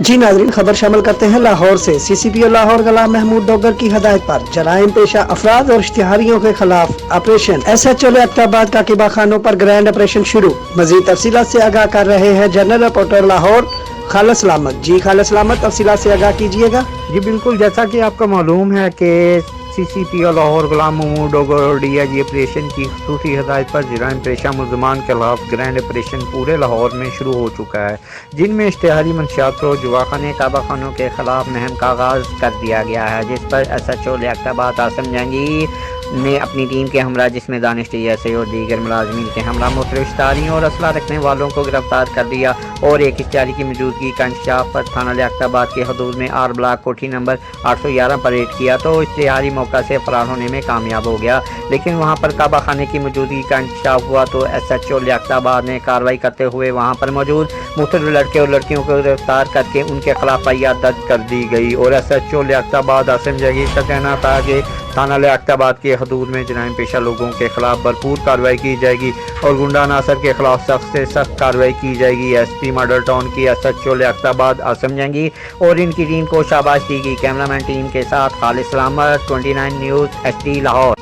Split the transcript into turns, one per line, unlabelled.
जी नाज़रीन, खबर शामिल करते हैं लाहौर से। CCPO लाहौर गुलाम महमूद डोगर की हदायत पर जराइम पेशा अफराद और इश्तिहारियों के खिलाफ ऑपरेशन SHO लियाकताबाद काकिबा खानों पर ग्रैंड ऑपरेशन शुरू। मजीद तफसीलात से आगाह कर रहे हैं जनरल रिपोर्टर लाहौर खालिद सलामत। जी खालिद सलामत, तफसीलात से आगाह कीजिएगा।
जी बिल्कुल, जैसा कि आपको मालूम है कि CCPO लाहौर गुलाम महमूद डोगर और DIG ऑपरेशन की खसूसी हदायत पर जराइम पेशा मुल्ज़मान के खिलाफ ग्रैंड ऑपरेशन पूरे लाहौर में शुरू हो चुका है, जिनमें इश्तिहारी मंशियात फरोश जुवाखाने काबा खानों के खिलाफ मुहिम का आगाज़ कर दिया गया है, जिस पर SHO लियाकताबाद आसिम जंगी ने अपनी टीम के हमरा जिसमें दानिश TSA और दीगर मुलाजमीन के हमरा मुख्तलिफ इश्तिहारियों और असला रखने वालों को गिरफ्तार कर दिया और एक इश्तिहारी की मौजूदगी का इंकशाफ पर थाना लियाकताबाद के हदूद में R ब्लॉक कोठी नंबर 811 पर रेड किया तो इश्तिहारी मौका से फरार होने में कामयाब हो गया, लेकिन वहां पर काबा खाने की मौजूदगी का इंकशाफ हुआ तो SHO लियाकताबाद ने कार्रवाई करते हुए वहां पर मौजूद मुख्तलिफ लड़के और लड़कियों को गिरफ्तार करके उनके खिलाफ FIR दर्ज कर दी गई और SHO लियाकताबाद आसिम जंगी का कहना था कि थाना लियाकताबाद के हदूद में जराइम पेशा लोगों के खिलाफ भरपूर कार्रवाई की जाएगी और गुंडा नासर के खिलाफ सख्त से सख्त कार्रवाई की जाएगी। SP मॉडल टाउन की SHO लियाकताबाद आसिम जंगी और इनकी टीम को शाबाश दी गई। कैमरामैन टीम के साथ खालिद सलामत, 29 न्यूज़ HD लाहौर।